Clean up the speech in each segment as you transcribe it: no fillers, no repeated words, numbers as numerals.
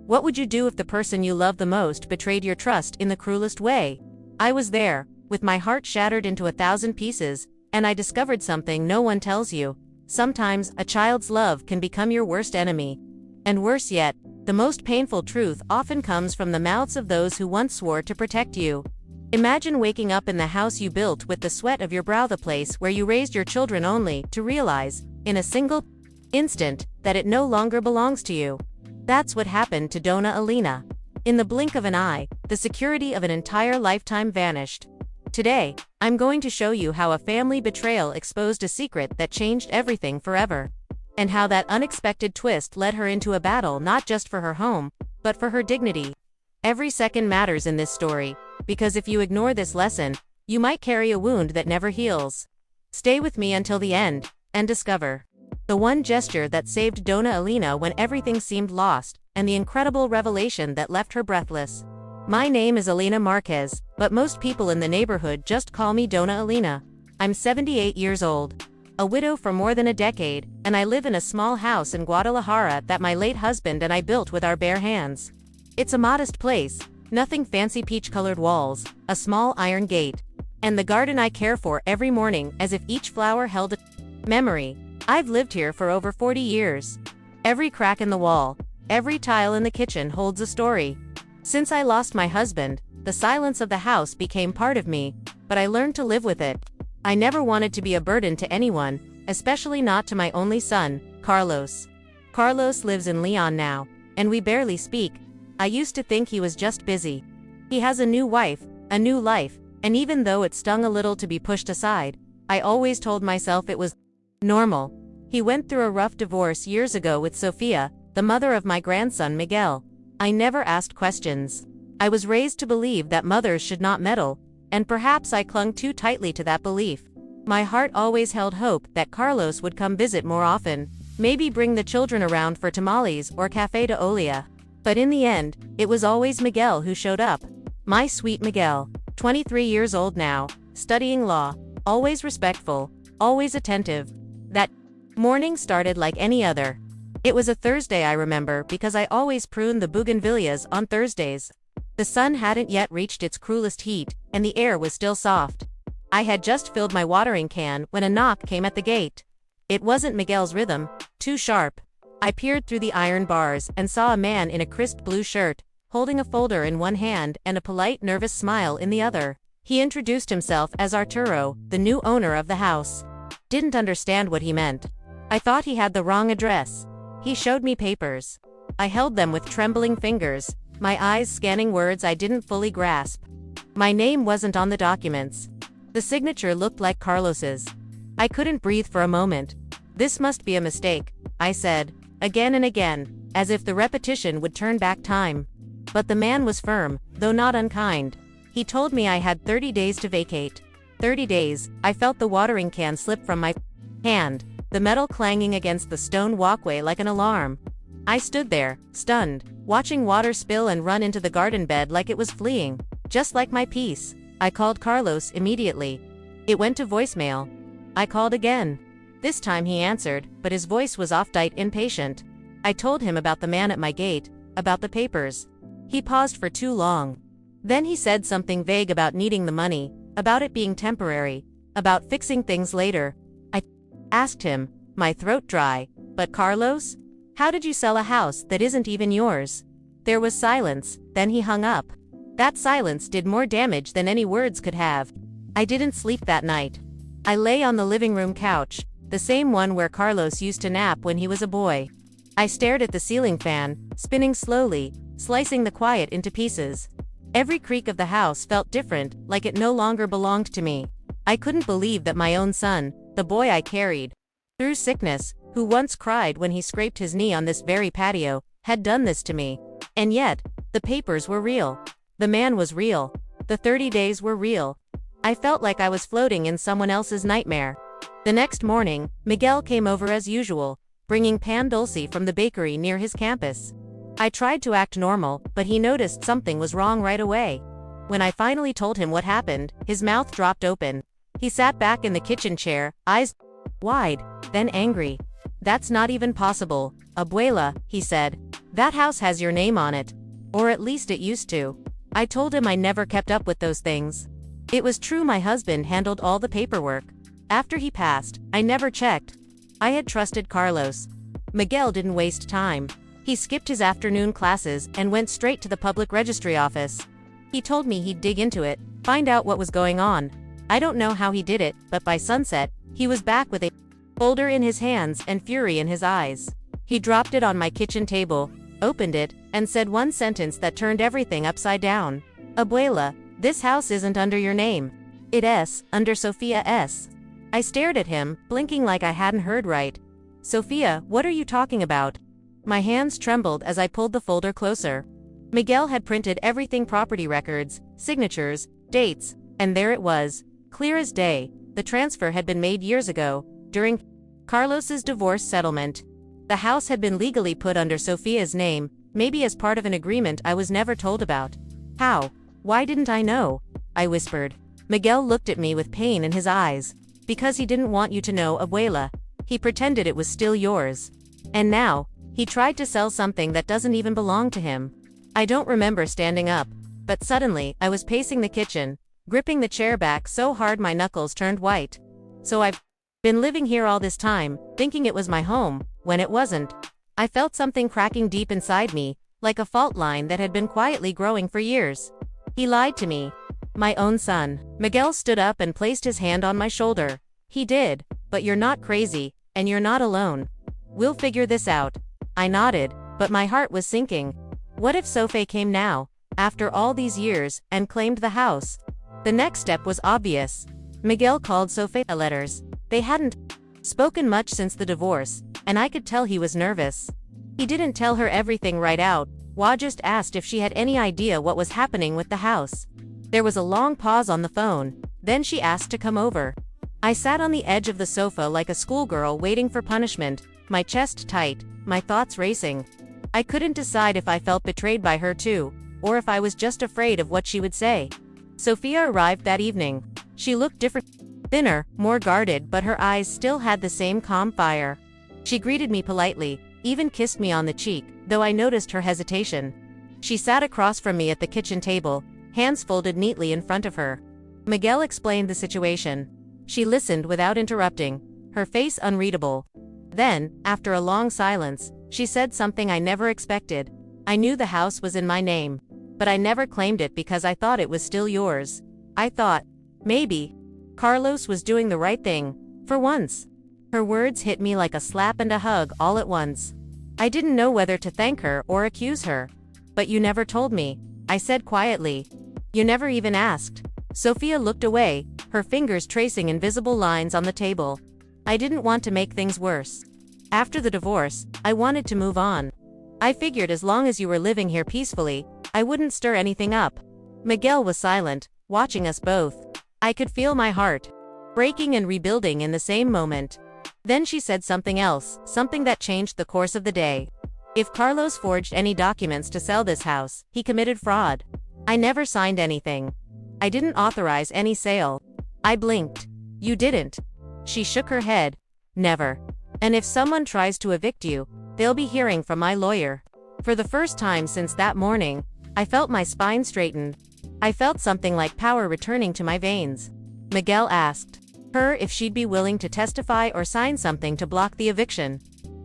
What would you do if the person you love the most betrayed your trust in the cruelest way? I was there, with my heart shattered into 1,000 pieces, and I discovered something no one tells you. Sometimes, a child's love can become your worst enemy. And worse yet, the most painful truth often comes from the mouths of those who once swore to protect you. Imagine waking up in the house you built with the sweat of your brow, the place where you raised your children, only to realize, in a single instant, that it no longer belongs to you. That's what happened to Donna Alina. In the blink of an eye, the security of an entire lifetime vanished. Today, I'm going to show you how a family betrayal exposed a secret that changed everything forever. And how that unexpected twist led her into a battle not just for her home, but for her dignity. Every second matters in this story, because if you ignore this lesson, you might carry a wound that never heals. Stay with me until the end, and discover the one gesture that saved Donna Alina when everything seemed lost, and the incredible revelation that left her breathless. My name is Alina Marquez, but most people in the neighborhood just call me Donna Alina. I'm 78 years old, a widow for more than a decade, and I live in a small house in Guadalajara that my late husband and I built with our bare hands. It's a modest place, nothing fancy, peach-colored walls, a small iron gate, and the garden I care for every morning as if each flower held a memory. I've lived here for over 40 years. Every crack in the wall, every tile in the kitchen holds a story. Since I lost my husband, the silence of the house became part of me, but I learned to live with it. I never wanted to be a burden to anyone, especially not to my only son, Carlos. Carlos lives in Leon now, and we barely speak. I used to think he was just busy. He has a new wife, a new life, and even though it stung a little to be pushed aside, I always told myself it was normal. He went through a rough divorce years ago with Sofia, the mother of my grandson Miguel. I never asked questions. I was raised to believe that mothers should not meddle, and perhaps I clung too tightly to that belief. My heart always held hope that Carlos would come visit more often, maybe bring the children around for tamales or café de olla. But in the end, it was always Miguel who showed up. My sweet Miguel, 23 years old now, studying law, always respectful, always attentive. That morning started like any other. It was a Thursday, I remember, because I always prune the bougainvilleas on Thursdays. The sun hadn't yet reached its cruelest heat, and the air was still soft. I had just filled my watering can when a knock came at the gate. It wasn't Miguel's rhythm, too sharp. I peered through the iron bars and saw a man in a crisp blue shirt, holding a folder in one hand and a polite, nervous smile in the other. He introduced himself as Arturo, the new owner of the house. Didn't understand what he meant. I thought he had the wrong address. He showed me papers. I held them with trembling fingers, my eyes scanning words I didn't fully grasp. My name wasn't on the documents. The signature looked like Carlos's. I couldn't breathe for a moment. This must be a mistake, I said, again and again, as if the repetition would turn back time. But the man was firm, though not unkind. He told me I had 30 days to vacate. 30 days. I felt the watering can slip from my hand, the metal clanging against the stone walkway like an alarm. I stood there, stunned, watching water spill and run into the garden bed like it was fleeing, just like my peace. I called Carlos immediately. It went to voicemail. I called again. This time he answered, but his voice was off-dight impatient. I told him about the man at my gate, about the papers. He paused for too long. Then he said something vague about needing the money, about it being temporary, about fixing things later. I asked him, my throat dry, but Carlos? How did you sell a house that isn't even yours? There was silence, then he hung up. That silence did more damage than any words could have. I didn't sleep that night. I lay on the living room couch, the same one where Carlos used to nap when he was a boy. I stared at the ceiling fan, spinning slowly, slicing the quiet into pieces. Every creak of the house felt different, like it no longer belonged to me. I couldn't believe that my own son, the boy I carried through sickness, who once cried when he scraped his knee on this very patio, had done this to me. And yet, the papers were real. The man was real. The 30 days were real. I felt like I was floating in someone else's nightmare. The next morning, Miguel came over as usual, bringing pan dulce from the bakery near his campus. I tried to act normal, but he noticed something was wrong right away. When I finally told him what happened, his mouth dropped open. He sat back in the kitchen chair, eyes wide, then angry. That's not even possible, abuela, he said. That house has your name on it. Or at least it used to. I told him I never kept up with those things. It was true my husband handled all the paperwork. After he passed, I never checked. I had trusted Carlos. Miguel didn't waste time. He skipped his afternoon classes and went straight to the public registry office. He told me he'd dig into it, find out what was going on. I don't know how he did it, but by sunset, he was back with a folder in his hands and fury in his eyes. He dropped it on my kitchen table, opened it, and said one sentence that turned everything upside down. Abuela, this house isn't under your name. It's under Sofia S. I stared at him, blinking like I hadn't heard right. Sofia, what are you talking about? My hands trembled as I pulled the folder closer. Miguel had printed everything: property records, signatures, dates, and there it was, clear as day. The transfer had been made years ago, during Carlos's divorce settlement. The house had been legally put under Sofia's name, maybe as part of an agreement I was never told about. How? Why didn't I know? I whispered. Miguel looked at me with pain in his eyes. Because he didn't want you to know, Abuela. He pretended it was still yours. And now, he tried to sell something that doesn't even belong to him. I don't remember standing up, but suddenly, I was pacing the kitchen, gripping the chair back so hard my knuckles turned white. So I've been living here all this time, thinking it was my home, when it wasn't. I felt something cracking deep inside me, like a fault line that had been quietly growing for years. He lied to me. My own son. Miguel stood up and placed his hand on my shoulder. He did, but you're not crazy, and you're not alone. We'll figure this out. I nodded, but my heart was sinking. What if Sophie came now, after all these years, and claimed the house? The next step was obvious. Miguel called Sophie letters. They hadn't spoken much since the divorce, and I could tell he was nervous. He didn't tell her everything right out. Wa just asked if she had any idea what was happening with the house. There was a long pause on the phone, then she asked to come over. I sat on the edge of the sofa like a schoolgirl waiting for punishment, my chest tight, my thoughts racing. I couldn't decide if I felt betrayed by her too, or if I was just afraid of what she would say. Sophia arrived that evening. She looked different, thinner, more guarded, but her eyes still had the same calm fire. She greeted me politely, even kissed me on the cheek, though I noticed her hesitation. She sat across from me at the kitchen table, hands folded neatly in front of her. Miguel explained the situation. She listened without interrupting, her face unreadable. Then, after a long silence, she said something I never expected. I knew the house was in my name, but I never claimed it because I thought it was still yours. I thought, maybe, Carlos was doing the right thing, for once. Her words hit me like a slap and a hug all at once. I didn't know whether to thank her or accuse her. But you never told me, I said quietly. You never even asked. Sophia looked away, her fingers tracing invisible lines on the table. I didn't want to make things worse. After the divorce, I wanted to move on. I figured as long as you were living here peacefully, I wouldn't stir anything up. Miguel was silent, watching us both. I could feel my heart breaking and rebuilding in the same moment. Then she said something else, something that changed the course of the day. If Carlos forged any documents to sell this house, he committed fraud. I never signed anything. I didn't authorize any sale. I blinked. You didn't. She shook her head. Never. And if someone tries to evict you, they'll be hearing from my lawyer. For the first time since that morning, I felt my spine straightened. I felt something like power returning to my veins. Miguel asked her if she'd be willing to testify or sign something to block the eviction.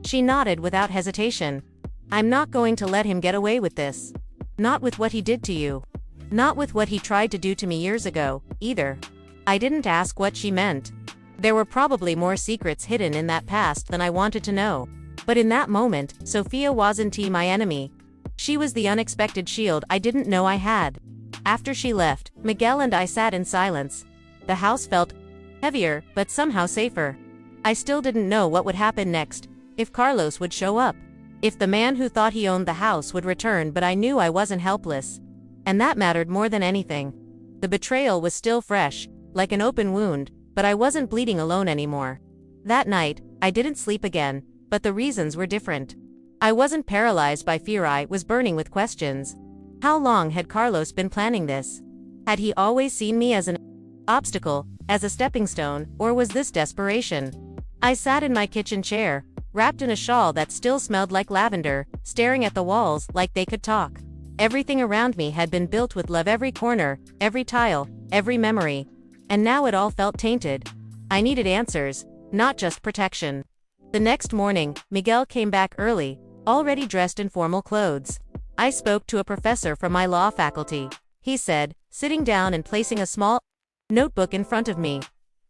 She nodded without hesitation. I'm not going to let him get away with this. Not with what he did to you. Not with what he tried to do to me years ago, either. I didn't ask what she meant. There were probably more secrets hidden in that past than I wanted to know. But in that moment, Sophia wasn't my enemy. She was the unexpected shield I didn't know I had. After she left, Miguel and I sat in silence. The house felt heavier, but somehow safer. I still didn't know what would happen next, if Carlos would show up, if the man who thought he owned the house would return, but I knew I wasn't helpless. And that mattered more than anything. The betrayal was still fresh, like an open wound, but I wasn't bleeding alone anymore. That night, I didn't sleep again, but the reasons were different. I wasn't paralyzed by fear, I was burning with questions. How long had Carlos been planning this? Had he always seen me as an obstacle, as a stepping stone, or was this desperation? I sat in my kitchen chair, wrapped in a shawl that still smelled like lavender, staring at the walls like they could talk. Everything around me had been built with love, every corner, every tile, every memory. And now it all felt tainted. I needed answers, not just protection. The next morning, Miguel came back early, already dressed in formal clothes. I spoke to a professor from my law faculty. He said, sitting down and placing a small notebook in front of me.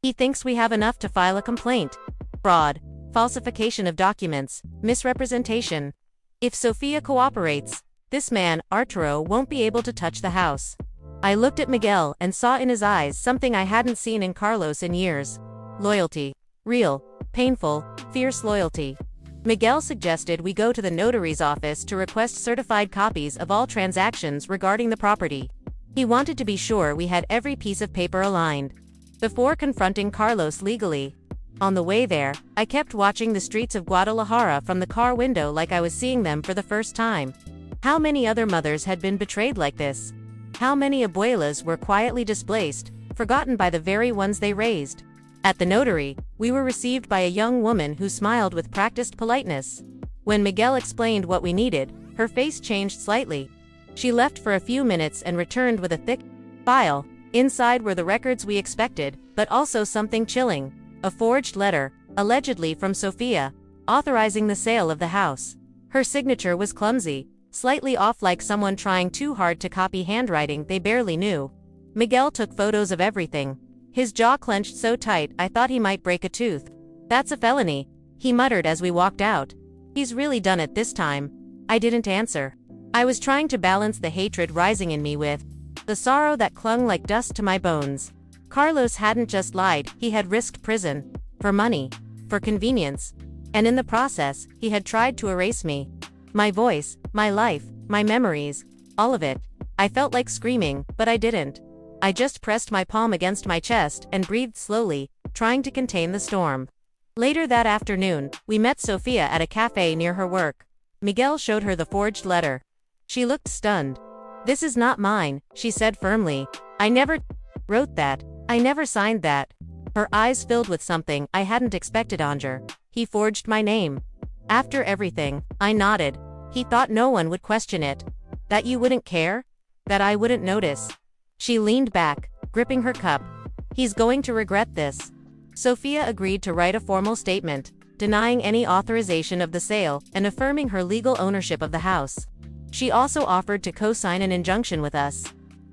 He thinks we have enough to file a complaint. Fraud, falsification of documents, misrepresentation. If Sofia cooperates, this man, Arturo, won't be able to touch the house. I looked at Miguel and saw in his eyes something I hadn't seen in Carlos in years. Loyalty. Real, painful, fierce loyalty. Miguel suggested we go to the notary's office to request certified copies of all transactions regarding the property. He wanted to be sure we had every piece of paper aligned before confronting Carlos legally. On the way there, I kept watching the streets of Guadalajara from the car window like I was seeing them for the first time. How many other mothers had been betrayed like this? How many abuelas were quietly displaced, forgotten by the very ones they raised? At the notary, we were received by a young woman who smiled with practiced politeness. When Miguel explained what we needed, her face changed slightly. She left for a few minutes and returned with a thick file. Inside were the records we expected, but also something chilling. A forged letter, allegedly from Sofia, authorizing the sale of the house. Her signature was clumsy, slightly off, like someone trying too hard to copy handwriting they barely knew. Miguel took photos of everything. His jaw clenched so tight I thought he might break a tooth. "That's a felony," he muttered as we walked out. "He's really done it this time." I didn't answer. I was trying to balance the hatred rising in me with the sorrow that clung like dust to my bones. Carlos hadn't just lied, he had risked prison. For money. For convenience. And in the process, he had tried to erase me. My voice, my life, my memories, all of it. I felt like screaming, but I didn't. I just pressed my palm against my chest and breathed slowly, trying to contain the storm. Later that afternoon, we met Sofia at a cafe near her work. Miguel showed her the forged letter. She looked stunned. "This is not mine," she said firmly. "I never wrote that. I never signed that." Her eyes filled with something I hadn't expected. "Anger. He forged my name." "After everything," I nodded. "He thought no one would question it. That you wouldn't care? That I wouldn't notice." She leaned back, gripping her cup. "He's going to regret this." Sofia agreed to write a formal statement, denying any authorization of the sale and affirming her legal ownership of the house. She also offered to co-sign an injunction with us.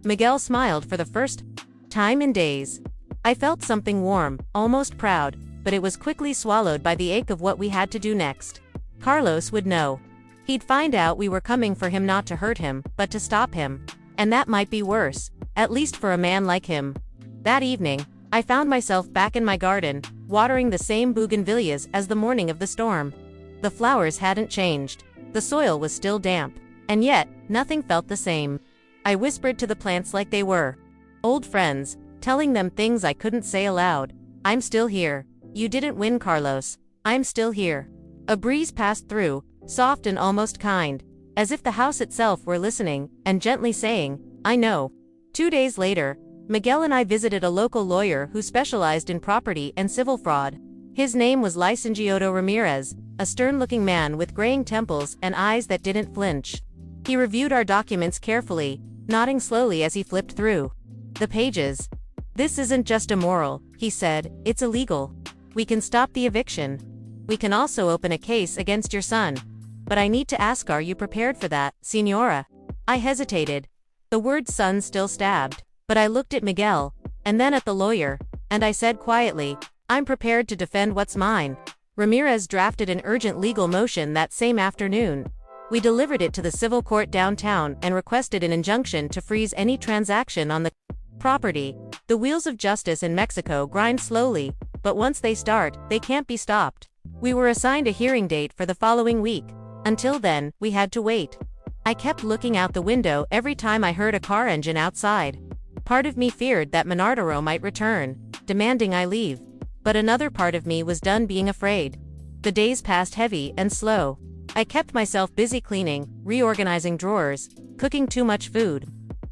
Miguel smiled for the first time in days. I felt something warm, almost proud, but it was quickly swallowed by the ache of what we had to do next. Carlos would know. He'd find out we were coming for him, not to hurt him, but to stop him. And that might be worse, at least for a man like him. That evening, I found myself back in my garden, watering the same bougainvilleas as the morning of the storm. The flowers hadn't changed. The soil was still damp. And yet, nothing felt the same. I whispered to the plants like they were old friends, telling them things I couldn't say aloud. "I'm still here. You didn't win, Carlos. I'm still here." A breeze passed through, soft and almost kind, as if the house itself were listening, and gently saying, "I know." 2 days later, Miguel and I visited a local lawyer who specialized in property and civil fraud. His name was Licenciado Ramirez, a stern-looking man with graying temples and eyes that didn't flinch. He reviewed our documents carefully, nodding slowly as he flipped through the pages. "This isn't just immoral," he said, "it's illegal. We can stop the eviction. We can also open a case against your son. But I need to ask, are you prepared for that, Señora?" I hesitated. The word son still stabbed, but I looked at Miguel, and then at the lawyer, and I said quietly, "I'm prepared to defend what's mine." Ramirez drafted an urgent legal motion that same afternoon. We delivered it to the civil court downtown and requested an injunction to freeze any transaction on the property. The wheels of justice in Mexico grind slowly, but once they start, they can't be stopped. We were assigned a hearing date for the following week. Until then, we had to wait. I kept looking out the window every time I heard a car engine outside. Part of me feared that Menardero might return, demanding I leave. But another part of me was done being afraid. The days passed heavy and slow. I kept myself busy cleaning, reorganizing drawers, cooking too much food.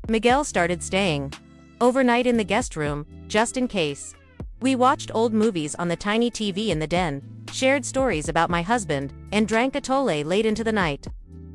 Miguel started staying overnight in the guest room, just in case. We watched old movies on the tiny TV in the den, shared stories about my husband, and drank Atole late into the night.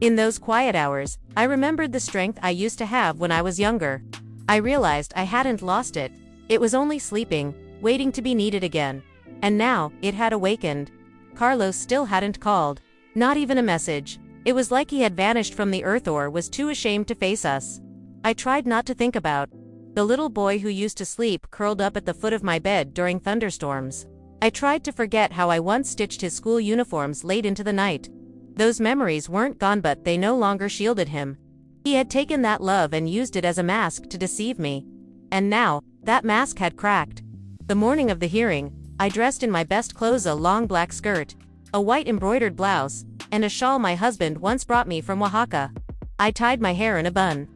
In those quiet hours, I remembered the strength I used to have when I was younger. I realized I hadn't lost it. It was only sleeping, waiting to be needed again. And now, it had awakened. Carlos still hadn't called. Not even a message. It was like he had vanished from the earth or was too ashamed to face us. I tried not to think about the little boy who used to sleep curled up at the foot of my bed during thunderstorms. I tried to forget how I once stitched his school uniforms late into the night. Those memories weren't gone, but they no longer shielded him. He had taken that love and used it as a mask to deceive me. And now, that mask had cracked. The morning of the hearing, I dressed in my best clothes, a long black skirt, a white embroidered blouse, and a shawl my husband once brought me from Oaxaca. I tied my hair in a bun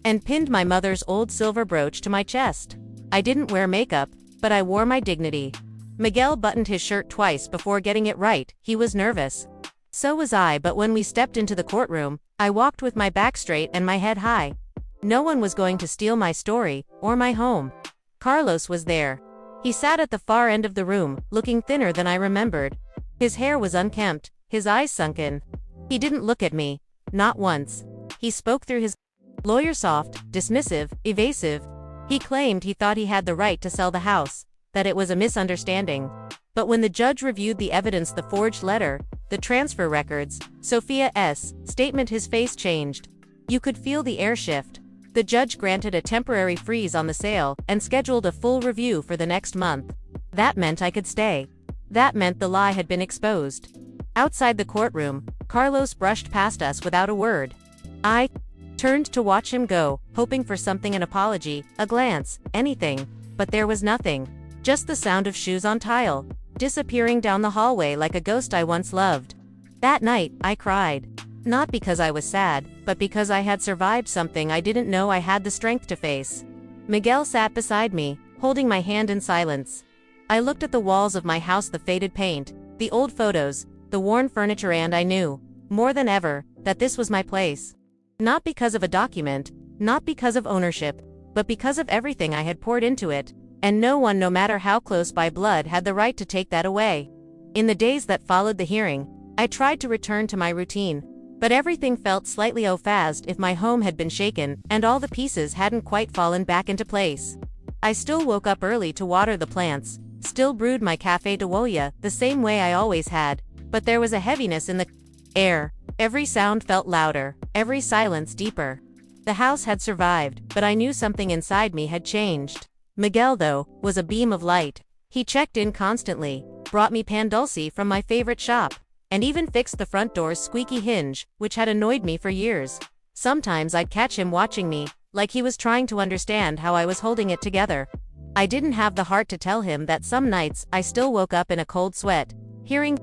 and pinned my mother's old silver brooch to my chest. I didn't wear makeup, but I wore my dignity. Miguel buttoned his shirt twice before getting it right. He was nervous. So was I, but when we stepped into the courtroom, I walked with my back straight and my head high. No one was going to steal my story, or my home. Carlos was there. He sat at the far end of the room, looking thinner than I remembered. His hair was unkempt, his eyes sunken. He didn't look at me. Not once. He spoke through his lawyer, soft, dismissive, evasive. He claimed he thought he had the right to sell the house, that it was a misunderstanding. But when the judge reviewed the evidence, the forged letter, the transfer records, Sophia's statement, his face changed. You could feel the air shift. The judge granted a temporary freeze on the sale and scheduled a full review for the next month. That meant I could stay. That meant the lie had been exposed. Outside the courtroom, Carlos brushed past us without a word. I turned to watch him go, hoping for something, an apology, a glance, anything. But there was nothing. Just the sound of shoes on tile, disappearing down the hallway like a ghost I once loved. That night, I cried. Not because I was sad, but because I had survived something I didn't know I had the strength to face. Miguel sat beside me, holding my hand in silence. I looked at the walls of my house, the faded paint, the old photos, the worn furniture, and I knew, more than ever, that this was my place. Not because of a document, not because of ownership, but because of everything I had poured into it, and no one, no matter how close by blood, had the right to take that away. In the days that followed the hearing, I tried to return to my routine, but everything felt slightly off, as if my home had been shaken, and all the pieces hadn't quite fallen back into place. I still woke up early to water the plants, still brewed my café de olla the same way I always had, but there was a heaviness in the air. Every sound felt louder, every silence deeper. The house had survived, but I knew something inside me had changed. Miguel, though, was a beam of light. He checked in constantly, brought me pan dulce from my favorite shop, and even fixed the front door's squeaky hinge, which had annoyed me for years. Sometimes I'd catch him watching me, like he was trying to understand how I was holding it together. I didn't have the heart to tell him that some nights I still woke up in a cold sweat, hearing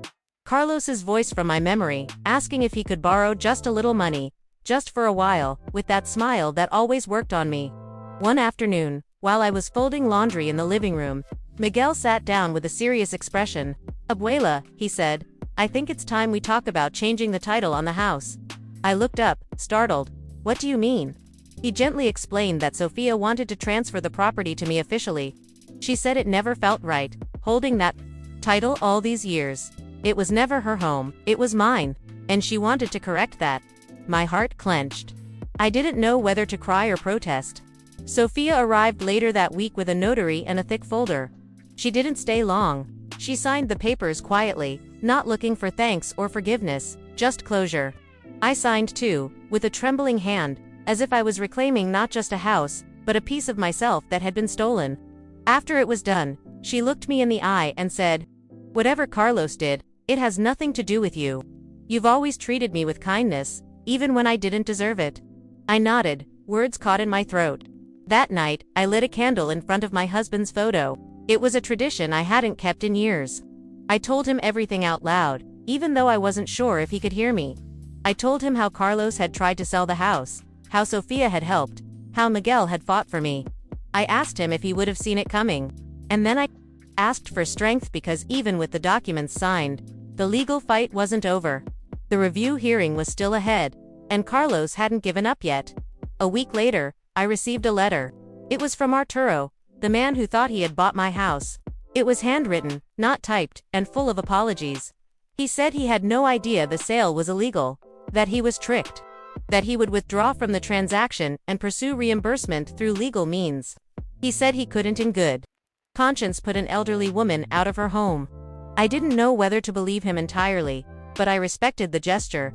Carlos's voice from my memory, asking if he could borrow just a little money, just for a while, with that smile that always worked on me. One afternoon, while I was folding laundry in the living room, Miguel sat down with a serious expression. "Abuela," he said, "I think it's time we talk about changing the title on the house." I looked up, startled. "What do you mean?" He gently explained that Sophia wanted to transfer the property to me officially. She said it never felt right, holding that title all these years. It was never her home, it was mine, and she wanted to correct that. My heart clenched. I didn't know whether to cry or protest. Sophia arrived later that week with a notary and a thick folder. She didn't stay long. She signed the papers quietly, not looking for thanks or forgiveness, just closure. I signed too, with a trembling hand, as if I was reclaiming not just a house, but a piece of myself that had been stolen. After it was done, she looked me in the eye and said, "Whatever Carlos did, it has nothing to do with you. You've always treated me with kindness, even when I didn't deserve it." I nodded, words caught in my throat. That night, I lit a candle in front of my husband's photo. It was a tradition I hadn't kept in years. I told him everything out loud, even though I wasn't sure if he could hear me. I told him how Carlos had tried to sell the house, how Sophia had helped, how Miguel had fought for me. I asked him if he would have seen it coming. And then I asked for strength, because even with the documents signed, the legal fight wasn't over. The review hearing was still ahead, and Carlos hadn't given up yet. A week later, I received a letter. It was from Arturo, the man who thought he had bought my house. It was handwritten, not typed, and full of apologies. He said he had no idea the sale was illegal, that he was tricked, that he would withdraw from the transaction and pursue reimbursement through legal means. He said he couldn't in good conscience put an elderly woman out of her home. I didn't know whether to believe him entirely, but I respected the gesture.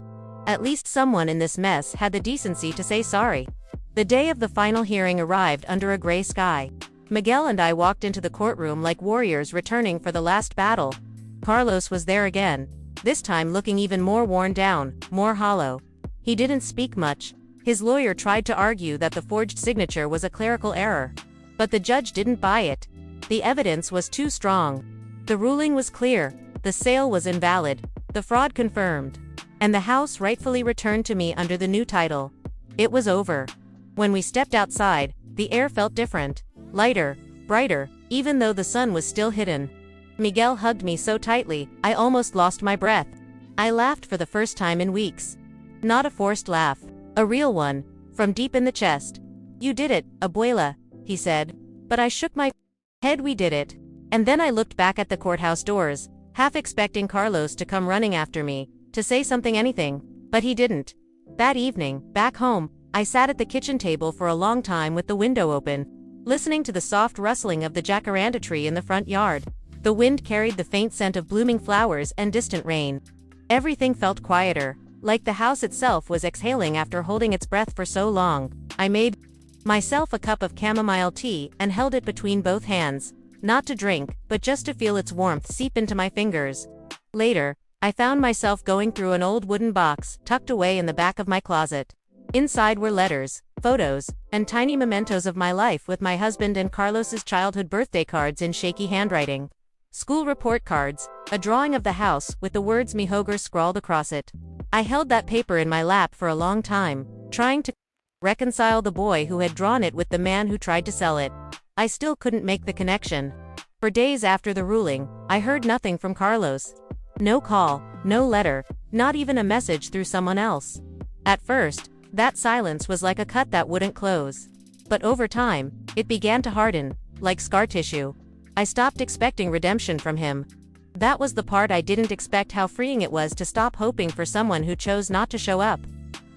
At least someone in this mess had the decency to say sorry. The day of the final hearing arrived under a gray sky. Miguel and I walked into the courtroom like warriors returning for the last battle. Carlos was there again, this time looking even more worn down, more hollow. He didn't speak much. His lawyer tried to argue that the forged signature was a clerical error. But the judge didn't buy it. The evidence was too strong. The ruling was clear. The sale was invalid, the fraud confirmed, and the house rightfully returned to me under the new title. It was over. When we stepped outside, the air felt different, lighter, brighter, even though the sun was still hidden. Miguel hugged me so tightly, I almost lost my breath. I laughed for the first time in weeks. Not a forced laugh, a real one, from deep in the chest. "You did it, abuela," he said. But I shook my head. We did it. And then I looked back at the courthouse doors, half expecting Carlos to come running after me, to say something, anything, but he didn't. That evening, back home, I sat at the kitchen table for a long time with the window open, listening to the soft rustling of the jacaranda tree in the front yard. The wind carried the faint scent of blooming flowers and distant rain. Everything felt quieter, like the house itself was exhaling after holding its breath for so long. I made myself a cup of chamomile tea and held it between both hands, not to drink, but just to feel its warmth seep into my fingers. Later, I found myself going through an old wooden box tucked away in the back of my closet. Inside were letters, photos, and tiny mementos of my life with my husband and Carlos's childhood birthday cards in shaky handwriting. School report cards, a drawing of the house with the words "Mihogar" scrawled across it. I held that paper in my lap for a long time, trying to reconcile the boy who had drawn it with the man who tried to sell it. I still couldn't make the connection. For days after the ruling, I heard nothing from Carlos. No call, no letter, not even a message through someone else. At first, that silence was like a cut that wouldn't close. But over time, it began to harden, like scar tissue. I stopped expecting redemption from him. That was the part I didn't expect, how freeing it was to stop hoping for someone who chose not to show up.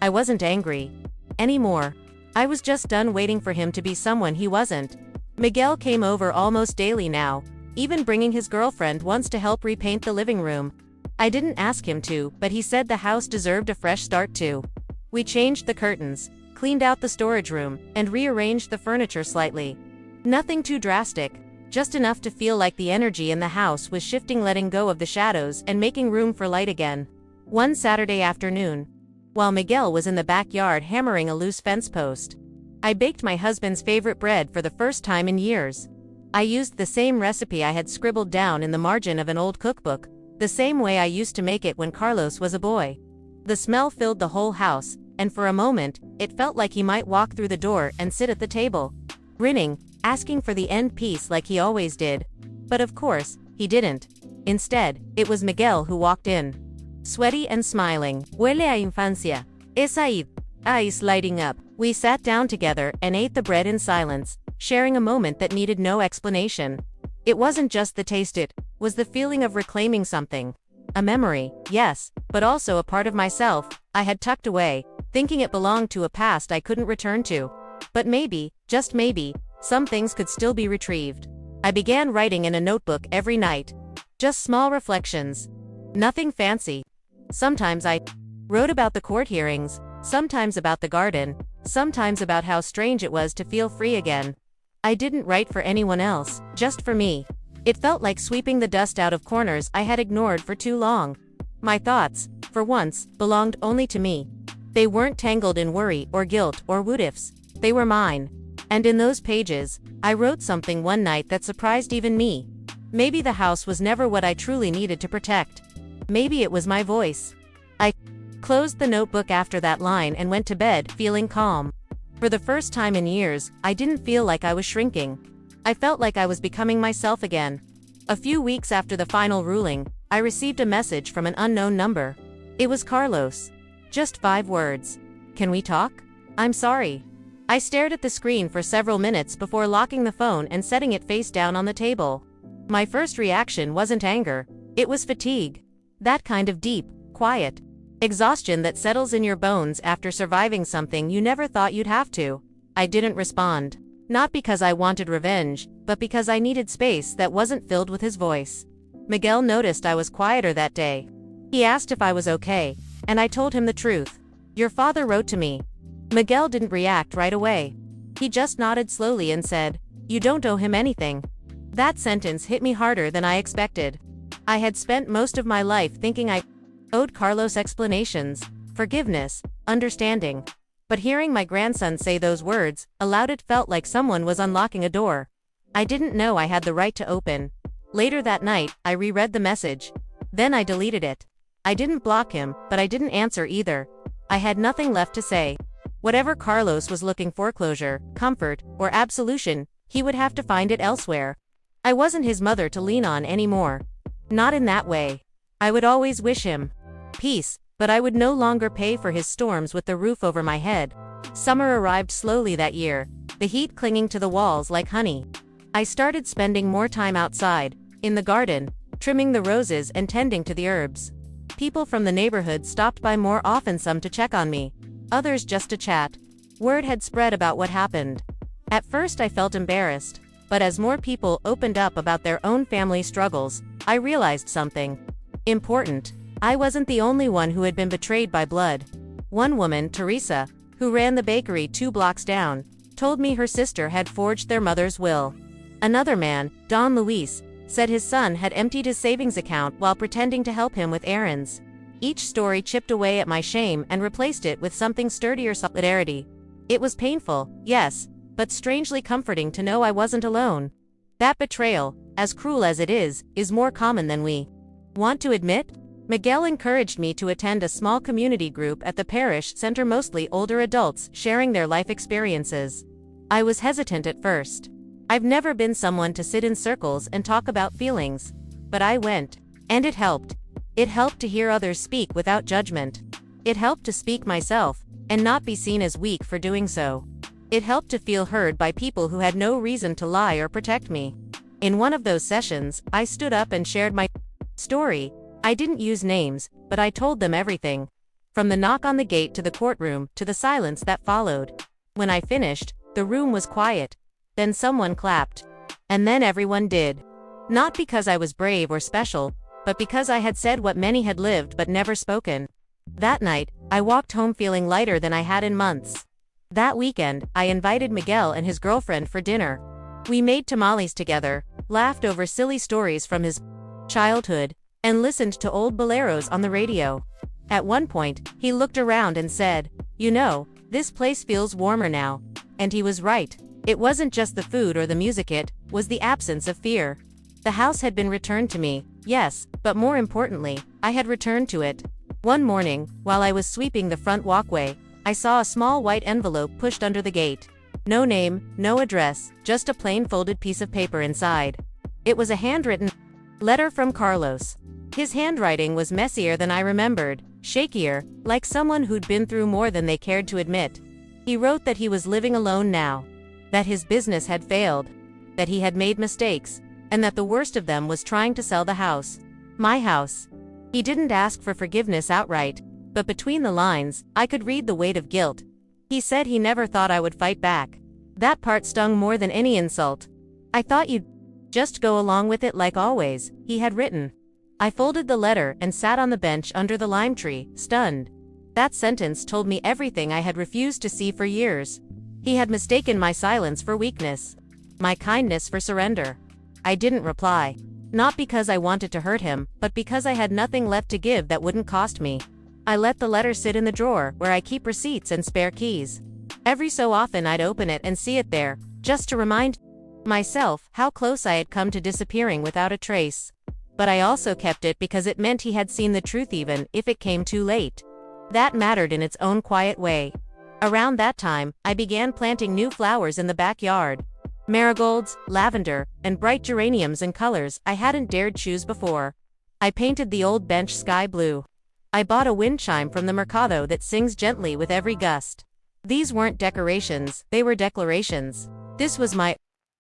I wasn't angry anymore. I was just done waiting for him to be someone he wasn't. Miguel came over almost daily now, even bringing his girlfriend once to help repaint the living room. I didn't ask him to, but he said the house deserved a fresh start too. We changed the curtains, cleaned out the storage room, and rearranged the furniture slightly. Nothing too drastic, just enough to feel like the energy in the house was shifting, letting go of the shadows and making room for light again. One Saturday afternoon, while Miguel was in the backyard hammering a loose fence post, I baked my husband's favorite bread for the first time in years. I used the same recipe I had scribbled down in the margin of an old cookbook, the same way I used to make it when Carlos was a boy. The smell filled the whole house, and for a moment, it felt like he might walk through the door and sit at the table, grinning, asking for the end piece like he always did. But of course, he didn't. Instead, it was Miguel who walked in, sweaty and smiling. "Huele a infancia. Es ahí." Eyes lighting up. We sat down together and ate the bread in silence, sharing a moment that needed no explanation. It wasn't just the taste, it was the feeling of reclaiming something. A memory, yes, but also a part of myself I had tucked away, thinking it belonged to a past I couldn't return to. But maybe, just maybe, some things could still be retrieved. I began writing in a notebook every night. Just small reflections. Nothing fancy. Sometimes I wrote about the court hearings, sometimes about the garden, sometimes about how strange it was to feel free again. I didn't write for anyone else, just for me. It felt like sweeping the dust out of corners I had ignored for too long. My thoughts, for once, belonged only to me. They weren't tangled in worry or guilt or what-ifs. They were mine. And in those pages, I wrote something one night that surprised even me. Maybe the house was never what I truly needed to protect. Maybe it was my voice. I closed the notebook after that line and went to bed, feeling calm. For the first time in years, I didn't feel like I was shrinking. I felt like I was becoming myself again. A few weeks after the final ruling, I received a message from an unknown number. It was Carlos. Just 5 words. "Can we talk? I'm sorry." I stared at the screen for several minutes before locking the phone and setting it face down on the table. My first reaction wasn't anger, it was fatigue. That kind of deep, quiet exhaustion that settles in your bones after surviving something you never thought you'd have to. I didn't respond. Not because I wanted revenge, but because I needed space that wasn't filled with his voice. Miguel noticed I was quieter that day. He asked if I was okay, and I told him the truth. Your father wrote to me. Miguel didn't react right away. He just nodded slowly and said, "You don't owe him anything." That sentence hit me harder than I expected. I had spent most of my life thinking I owed Carlos explanations, forgiveness, understanding. But hearing my grandson say those words, aloud, it felt like someone was unlocking a door I didn't know I had the right to open. Later that night, I reread the message. Then I deleted it. I didn't block him, but I didn't answer either. I had nothing left to say. Whatever Carlos was looking for, closure, comfort, or absolution, he would have to find it elsewhere. I wasn't his mother to lean on anymore. Not in that way. I would always wish him peace, but I would no longer pay for his storms with the roof over my head. Summer arrived slowly that year, the heat clinging to the walls like honey. I started spending more time outside, in the garden, trimming the roses and tending to the herbs. People from the neighborhood stopped by more often, some to check on me, others just to chat. Word had spread about what happened. At first I felt embarrassed, but as more people opened up about their own family struggles, I realized something important. I wasn't the only one who had been betrayed by blood. One woman, Teresa, who ran the bakery 2 blocks down, told me her sister had forged their mother's will. Another man, Don Luis, said his son had emptied his savings account while pretending to help him with errands. Each story chipped away at my shame and replaced it with something sturdier: solidarity. It was painful, yes, but strangely comforting to know I wasn't alone. That betrayal, as cruel as it is more common than we want to admit. Miguel encouraged me to attend a small community group at the parish center, mostly older adults sharing their life experiences. I was hesitant at first. I've never been someone to sit in circles and talk about feelings. But I went. And it helped. It helped to hear others speak without judgment. It helped to speak myself, and not be seen as weak for doing so. It helped to feel heard by people who had no reason to lie or protect me. In one of those sessions, I stood up and shared my story. I didn't use names, but I told them everything. From the knock on the gate to the courtroom, to the silence that followed. When I finished, the room was quiet. Then someone clapped. And then everyone did. Not because I was brave or special, but because I had said what many had lived but never spoken. That night, I walked home feeling lighter than I had in months. That weekend, I invited Miguel and his girlfriend for dinner. We made tamales together, laughed over silly stories from his childhood, and listened to old boleros on the radio. At one point, he looked around and said, "You know, this place feels warmer now." And he was right. It wasn't just the food or the music, it was the absence of fear. The house had been returned to me, yes, but more importantly, I had returned to it. One morning, while I was sweeping the front walkway, I saw a small white envelope pushed under the gate. No name, no address, just a plain folded piece of paper inside. It was a handwritten letter from Carlos. His handwriting was messier than I remembered, shakier, like someone who'd been through more than they cared to admit. He wrote that he was living alone now, that his business had failed, that he had made mistakes, and that the worst of them was trying to sell the house. My house. He didn't ask for forgiveness outright, but between the lines, I could read the weight of guilt. He said he never thought I would fight back. That part stung more than any insult. "I thought you'd just go along with it like always," he had written. I folded the letter and sat on the bench under the lime tree, stunned. That sentence told me everything I had refused to see for years. He had mistaken my silence for weakness, my kindness for surrender. I didn't reply. Not because I wanted to hurt him, but because I had nothing left to give that wouldn't cost me. I let the letter sit in the drawer where I keep receipts and spare keys. Every so often I'd open it and see it there, just to remind myself how close I had come to disappearing without a trace. But I also kept it because it meant he had seen the truth even if it came too late. That mattered in its own quiet way. Around that time, I began planting new flowers in the backyard. Marigolds, lavender, and bright geraniums in colors I hadn't dared choose before. I painted the old bench sky blue. I bought a wind chime from the Mercado that sings gently with every gust. These weren't decorations, they were declarations. This was my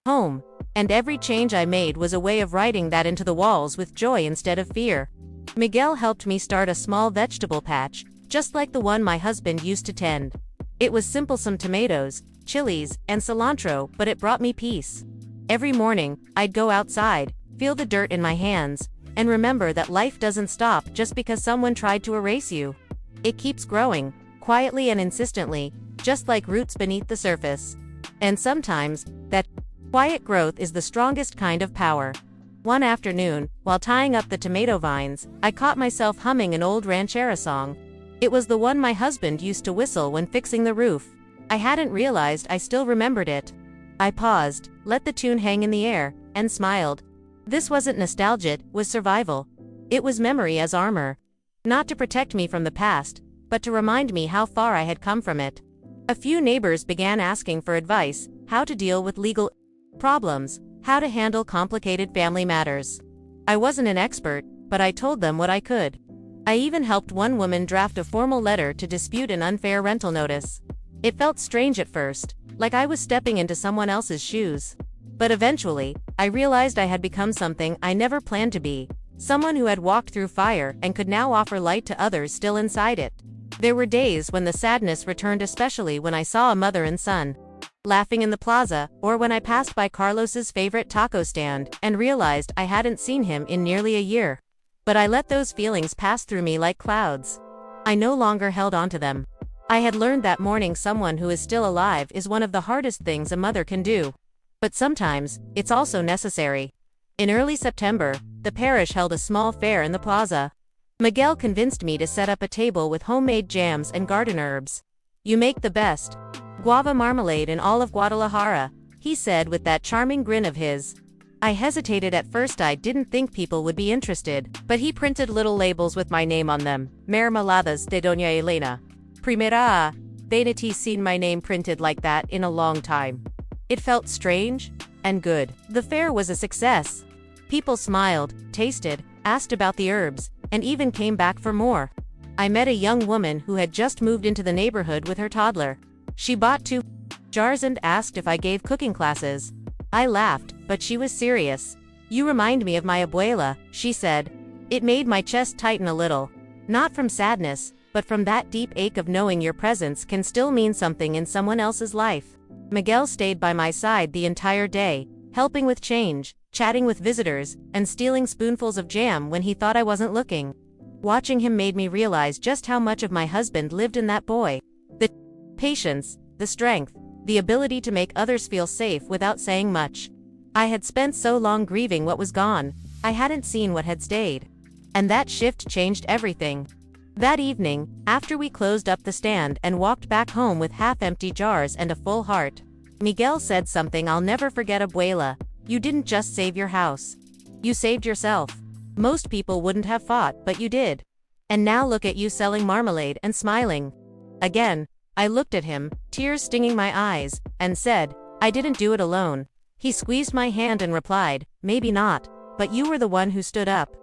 home. And every change I made was a way of writing that into the walls with joy instead of fear. Miguel helped me start a small vegetable patch, just like the one my husband used to tend. It was simple: some tomatoes, chilies, and cilantro, but it brought me peace. Every morning, I'd go outside, feel the dirt in my hands, and remember that life doesn't stop just because someone tried to erase you. It keeps growing, quietly and insistently, just like roots beneath the surface. And sometimes, that quiet growth is the strongest kind of power. One afternoon, while tying up the tomato vines, I caught myself humming an old ranchera song. It was the one my husband used to whistle when fixing the roof. I hadn't realized I still remembered it. I paused, let the tune hang in the air, and smiled. This wasn't nostalgia, it was survival. It was memory as armor. Not to protect me from the past, but to remind me how far I had come from it. A few neighbors began asking for advice: how to deal with legal problems, how to handle complicated family matters. I wasn't an expert, but I told them what I could. I even helped one woman draft a formal letter to dispute an unfair rental notice. It felt strange at first, like I was stepping into someone else's shoes. But eventually, I realized I had become something I never planned to be, someone who had walked through fire and could now offer light to others still inside it. There were days when the sadness returned, especially when I saw a mother and son laughing in the plaza, or when I passed by Carlos's favorite taco stand and realized I hadn't seen him in nearly a year. But I let those feelings pass through me like clouds. I no longer held onto them. I had learned that mourning someone who is still alive is one of the hardest things a mother can do. But sometimes, it's also necessary. In early September, the parish held a small fair in the plaza. Miguel convinced me to set up a table with homemade jams and garden herbs. "You make the best guava marmalade in all of Guadalajara," he said with that charming grin of his. I hesitated at first. I didn't think people would be interested, but he printed little labels with my name on them: Mermeladas de Doña Elena. Primera vez seen my name printed like that in a long time. It felt strange and good. The fair was a success. People smiled, tasted, asked about the herbs, and even came back for more. I met a young woman who had just moved into the neighborhood with her toddler. She bought 2 jars and asked if I gave cooking classes. I laughed, but she was serious. "You remind me of my abuela," she said. It made my chest tighten a little. Not from sadness, but from that deep ache of knowing your presence can still mean something in someone else's life. Miguel stayed by my side the entire day, helping with change, chatting with visitors, and stealing spoonfuls of jam when he thought I wasn't looking. Watching him made me realize just how much of my husband lived in that boy. The patience, the strength, the ability to make others feel safe without saying much. I had spent so long grieving what was gone, I hadn't seen what had stayed. And that shift changed everything. That evening, after we closed up the stand and walked back home with half-empty jars and a full heart, Miguel said something I'll never forget: "Abuela, you didn't just save your house. You saved yourself. Most people wouldn't have fought, but you did. And now look at you selling marmalade and smiling." Again, I looked at him, tears stinging my eyes, and said, "I didn't do it alone." He squeezed my hand and replied, "Maybe not, but you were the one who stood up."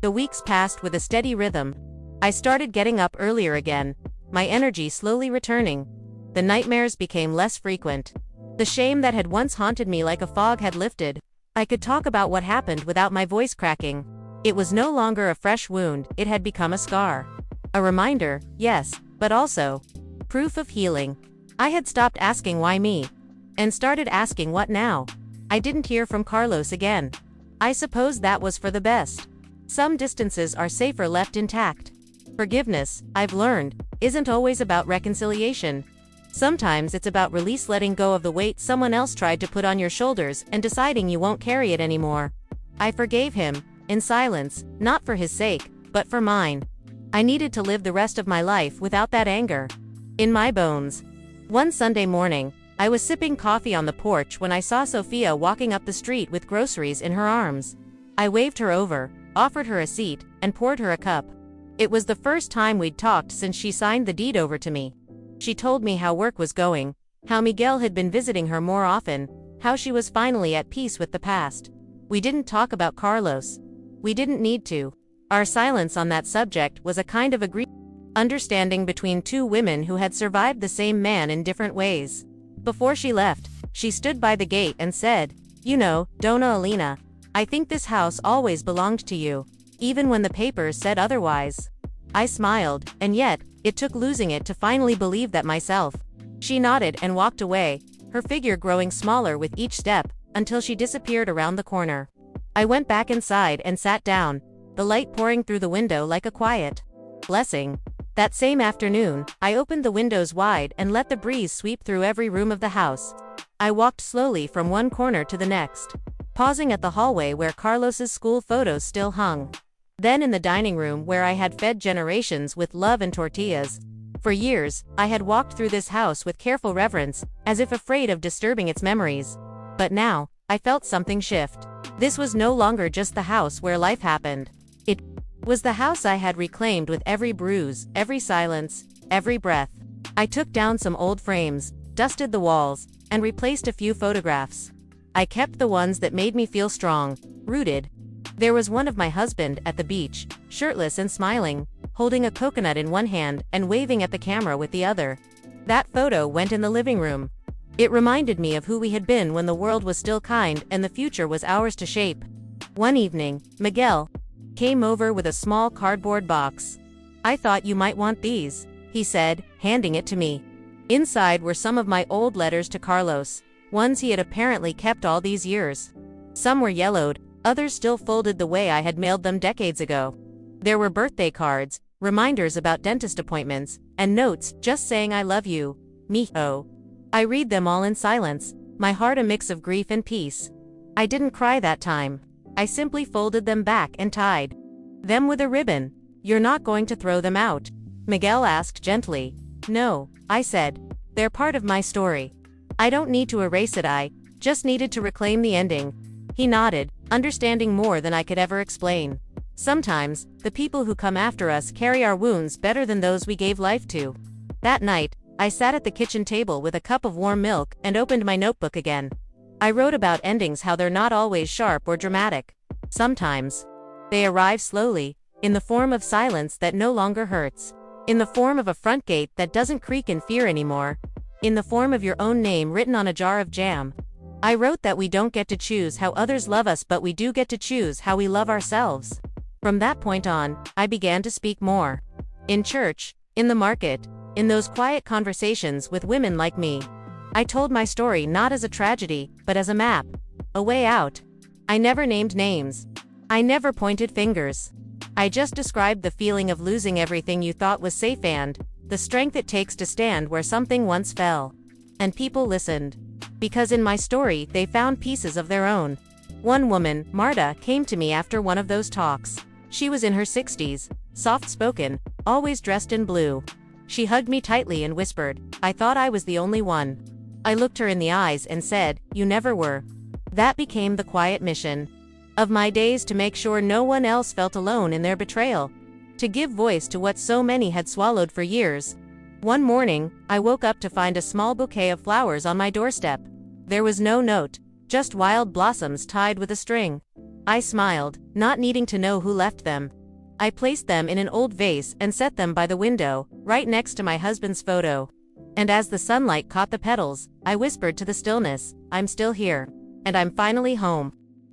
The weeks passed with a steady rhythm. I started getting up earlier again, my energy slowly returning. The nightmares became less frequent. The shame that had once haunted me like a fog had lifted. I could talk about what happened without my voice cracking. It was no longer a fresh wound, it had become a scar. A reminder, yes, but also proof of healing. I had stopped asking why me, and started asking what now. I didn't hear from Carlos again. I suppose that was for the best. Some distances are safer left intact. Forgiveness, I've learned, isn't always about reconciliation. Sometimes it's about release, letting go of the weight someone else tried to put on your shoulders and deciding you won't carry it anymore. I forgave him, in silence, not for his sake, but for mine. I needed to live the rest of my life without that anger in my bones. One Sunday morning, I was sipping coffee on the porch when I saw Sophia walking up the street with groceries in her arms. I waved her over, offered her a seat, and poured her a cup. It was the first time we'd talked since she signed the deed over to me. She told me how work was going, how Miguel had been visiting her more often, how she was finally at peace with the past. We didn't talk about Carlos. We didn't need to. Our silence on that subject was a kind of understanding between two women who had survived the same man in different ways. Before she left, she stood by the gate and said, You know, Dona Alina, I think this house always belonged to you, even when the papers said otherwise. I smiled, and yet, it took losing it to finally believe that myself. She nodded and walked away, her figure growing smaller with each step, until she disappeared around the corner. I went back inside and sat down, the light pouring through the window like a quiet blessing. That same afternoon, I opened the windows wide and let the breeze sweep through every room of the house. I walked slowly from one corner to the next, pausing at the hallway where Carlos's school photos still hung. Then in the dining room where I had fed generations with love and tortillas. For years, I had walked through this house with careful reverence, as if afraid of disturbing its memories. But now, I felt something shift. This was no longer just the house where life happened. It was the house I had reclaimed with every bruise, every silence, every breath. I took down some old frames, dusted the walls, and replaced a few photographs. I kept the ones that made me feel strong, rooted. There was one of my husband at the beach, shirtless and smiling, holding a coconut in one hand and waving at the camera with the other. That photo went in the living room. It reminded me of who we had been when the world was still kind and the future was ours to shape. One evening, Miguel came over with a small cardboard box. "I thought you might want these," he said, handing it to me. Inside were some of my old letters to Carlos, ones he had apparently kept all these years. Some were yellowed, others still folded the way I had mailed them decades ago. There were birthday cards, reminders about dentist appointments, and notes just saying "I love you, mijo." I read them all in silence, my heart a mix of grief and peace. I didn't cry that time. I simply folded them back and tied them with a ribbon. "You're not going to throw them out?" Miguel asked gently. "No," I said. "They're part of my story. I don't need to erase it, I just needed to reclaim the ending." He nodded, understanding more than I could ever explain. Sometimes, the people who come after us carry our wounds better than those we gave life to. That night, I sat at the kitchen table with a cup of warm milk and opened my notebook again. I wrote about endings, how they're not always sharp or dramatic. Sometimes, they arrive slowly, in the form of silence that no longer hurts, in the form of a front gate that doesn't creak in fear anymore, in the form of your own name written on a jar of jam. I wrote that we don't get to choose how others love us, but we do get to choose how we love ourselves. From that point on, I began to speak more. In church, in the market, in those quiet conversations with women like me. I told my story not as a tragedy, but as a map. A way out. I never named names. I never pointed fingers. I just described the feeling of losing everything you thought was safe and the strength it takes to stand where something once fell. And people listened. Because in my story, they found pieces of their own. One woman, Marta, came to me after one of those talks. She was in her 60s, soft-spoken, always dressed in blue. She hugged me tightly and whispered, "I thought I was the only one." I looked her in the eyes and said, "You never were." That became the quiet mission of my days, to make sure no one else felt alone in their betrayal, to give voice to what so many had swallowed for years. One morning, I woke up to find a small bouquet of flowers on my doorstep. There was no note, just wild blossoms tied with a string. I smiled, not needing to know who left them. I placed them in an old vase and set them by the window, right next to my husband's photo. And as the sunlight caught the petals, I whispered to the stillness, "I'm still here. And I'm finally home."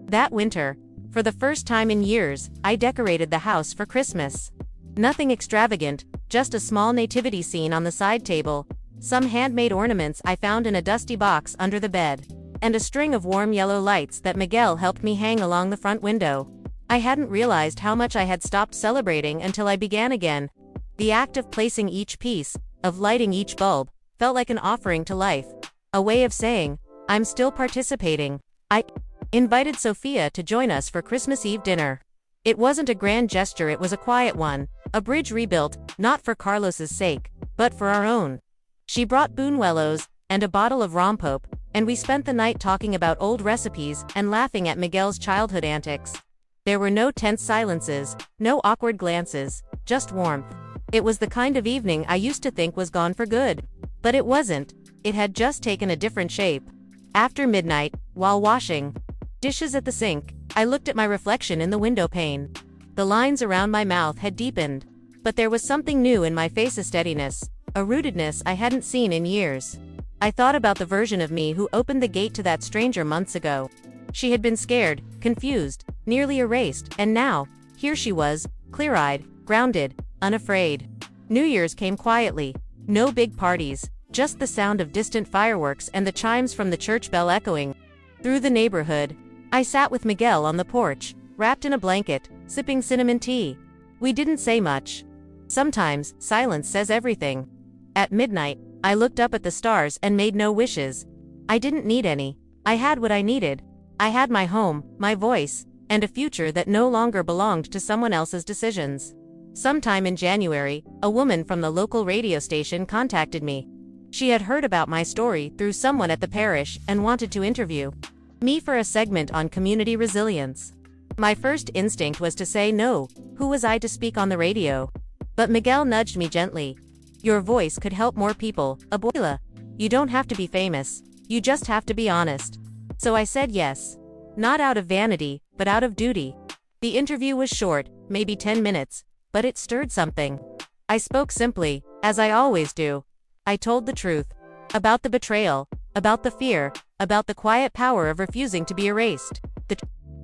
That winter, for the first time in years, I decorated the house for Christmas. Nothing extravagant, just a small nativity scene on the side table, some handmade ornaments I found in a dusty box under the bed, and a string of warm yellow lights that Miguel helped me hang along the front window. I hadn't realized how much I had stopped celebrating until I began again. The act of placing each piece, of lighting each bulb, felt like an offering to life. A way of saying, "I'm still participating." I invited Sophia to join us for Christmas Eve dinner. It wasn't a grand gesture, it was a quiet one, a bridge rebuilt, not for Carlos's sake, but for our own. She brought buñuelos and a bottle of rompope, and we spent the night talking about old recipes and laughing at Miguel's childhood antics. There were no tense silences, no awkward glances, just warmth. It was the kind of evening I used to think was gone for good. But it wasn't. It had just taken a different shape. After midnight, while washing dishes at the sink, I looked at my reflection in the window pane. The lines around my mouth had deepened, but there was something new in my face, a steadiness, a rootedness I hadn't seen in years. I thought about the version of me who opened the gate to that stranger months ago. She had been scared, confused, nearly erased, and now, here she was, clear-eyed, grounded, unafraid. New Year's came quietly. No big parties, just the sound of distant fireworks and the chimes from the church bell echoing through the neighborhood. I sat with Miguel on the porch, wrapped in a blanket, sipping cinnamon tea. We didn't say much. Sometimes, silence says everything. At midnight, I looked up at the stars and made no wishes. I didn't need any. I had what I needed. I had my home, my voice, and a future that no longer belonged to someone else's decisions. Sometime in January, a woman from the local radio station contacted me. She had heard about my story through someone at the parish and wanted to interview me for a segment on community resilience. My first instinct was to say no. Who was I to speak on the radio? But Miguel nudged me gently. Your voice could help more people, abuela. You don't have to be famous. You just have to be honest. So I said yes. Not out of vanity, but out of duty. The interview was short, maybe 10 minutes, but it stirred something. I spoke simply, as I always do. I told the truth. About the betrayal, about the fear, about the quiet power of refusing to be erased. The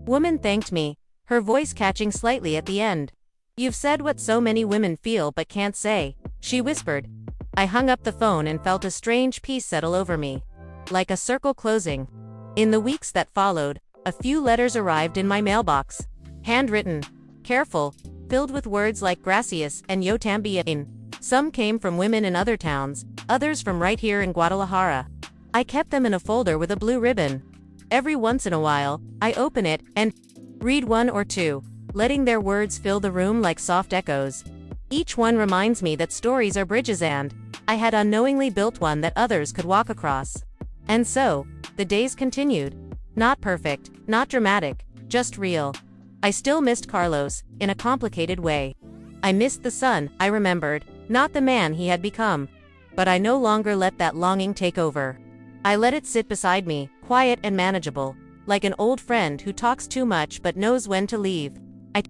woman thanked me, her voice catching slightly at the end. You've said what so many women feel but can't say, she whispered. I hung up the phone and felt a strange peace settle over me. Like a circle closing. In the weeks that followed, a few letters arrived in my mailbox. Handwritten, careful, filled with words like gracias and yo también. Some came from women in other towns, others from right here in Guadalajara. I kept them in a folder with a blue ribbon. Every once in a while, I open it and read one or two, letting their words fill the room like soft echoes. Each one reminds me that stories are bridges and I had unknowingly built one that others could walk across. And so, the days continued. Not perfect, not dramatic, just real. I still missed Carlos, in a complicated way. I missed the son, I remembered, not the man he had become. But I no longer let that longing take over. I let it sit beside me, quiet and manageable, like an old friend who talks too much but knows when to leave. I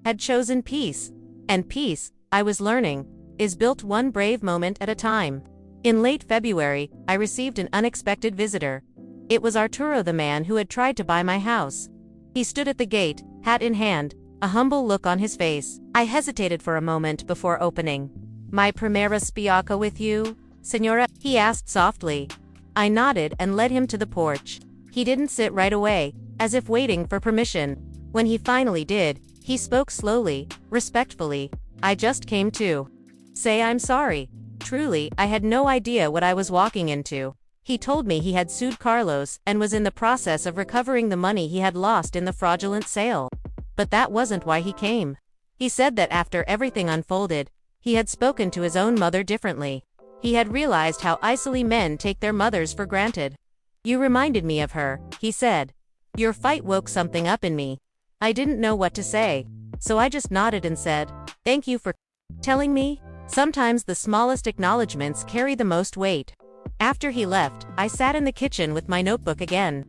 had chosen peace. And peace, I was learning, is built one brave moment at a time. In late February, I received an unexpected visitor. It was Arturo, the man who had tried to buy my house. He stood at the gate, hat in hand, a humble look on his face. I hesitated for a moment before opening. My primera spiaca with you, señora? He asked softly. I nodded and led him to the porch. He didn't sit right away, as if waiting for permission. When he finally did, he spoke slowly, respectfully. I just came to say I'm sorry. Truly, I had no idea what I was walking into. He told me he had sued Carlos and was in the process of recovering the money he had lost in the fraudulent sale. But that wasn't why he came. He said that after everything unfolded, he had spoken to his own mother differently. He had realized how easily men take their mothers for granted. You reminded me of her, he said. Your fight woke something up in me. I didn't know what to say, so I just nodded and said, thank you for telling me. Sometimes the smallest acknowledgments carry the most weight. After he left, I sat in the kitchen with my notebook again.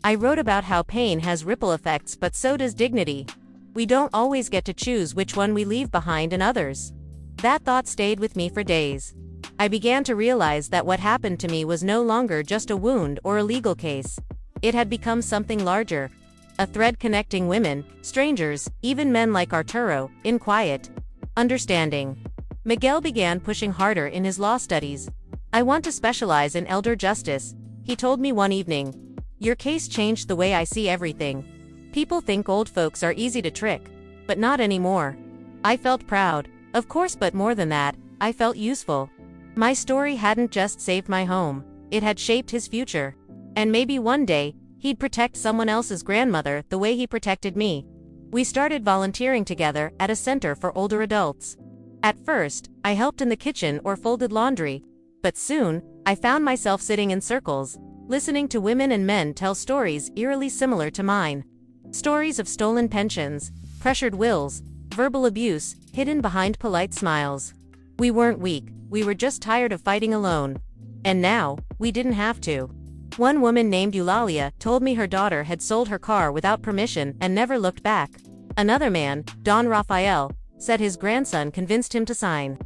I wrote about how pain has ripple effects, but so does dignity. We don't always get to choose which one we leave behind in others. That thought stayed with me for days. I began to realize that what happened to me was no longer just a wound or a legal case. It had become something larger. A thread connecting women, strangers, even men like Arturo, in quiet understanding. Miguel began pushing harder in his law studies. I want to specialize in elder justice, he told me one evening. Your case changed the way I see everything. People think old folks are easy to trick, but not anymore. I felt proud, of course, but more than that, I felt useful. My story hadn't just saved my home, it had shaped his future. And maybe one day, he'd protect someone else's grandmother the way he protected me. We started volunteering together at a center for older adults. At first, I helped in the kitchen or folded laundry, but soon, I found myself sitting in circles, listening to women and men tell stories eerily similar to mine. Stories of stolen pensions, pressured wills, verbal abuse, hidden behind polite smiles. We weren't weak, we were just tired of fighting alone. And now, we didn't have to. One woman named Eulalia told me her daughter had sold her car without permission and never looked back. Another man, Don Rafael, said his grandson convinced him to sign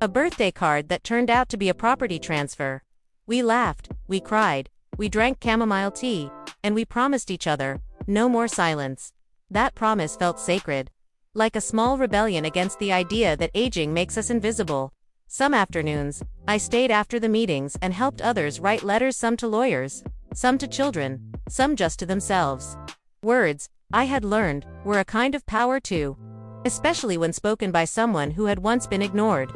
a birthday card that turned out to be a property transfer. We laughed, we cried, we drank chamomile tea, and we promised each other, no more silence. That promise felt sacred. Like a small rebellion against the idea that aging makes us invisible. Some afternoons, I stayed after the meetings and helped others write letters, some to lawyers, some to children, some just to themselves. Words, I had learned, were a kind of power too. Especially when spoken by someone who had once been ignored.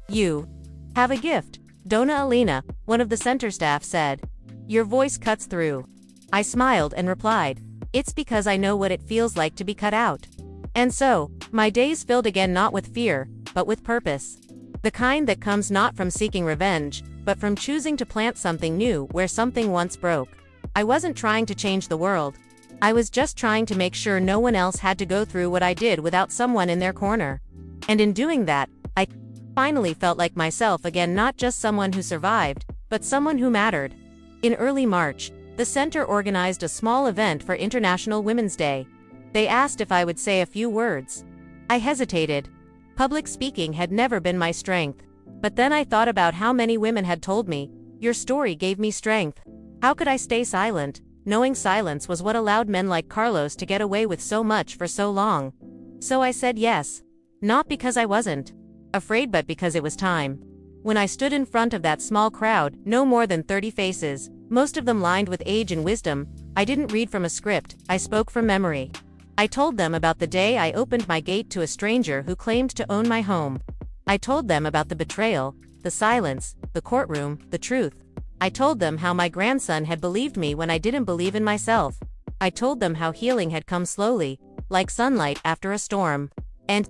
"You have a gift," Dona Alina, one of the center staff, said. "Your voice cuts through." I smiled and replied, "It's because I know what it feels like to be cut out." And so, my days filled again, not with fear, but with purpose. The kind that comes not from seeking revenge, but from choosing to plant something new where something once broke. I wasn't trying to change the world. I was just trying to make sure no one else had to go through what I did without someone in their corner. And in doing that, I finally felt like myself again, not just someone who survived, but someone who mattered. In early March, the center organized a small event for International Women's Day. They asked if I would say a few words. I hesitated. Public speaking had never been my strength. But then I thought about how many women had told me, "Your story gave me strength." How could I stay silent, knowing silence was what allowed men like Carlos to get away with so much for so long? So I said yes. Not because I wasn't afraid, but because it was time. When I stood in front of that small crowd, no more than 30 faces, most of them lined with age and wisdom, I didn't read from a script, I spoke from memory. I told them about the day I opened my gate to a stranger who claimed to own my home. I told them about the betrayal, the silence, the courtroom, the truth. I told them how my grandson had believed me when I didn't believe in myself. I told them how healing had come slowly, like sunlight after a storm. And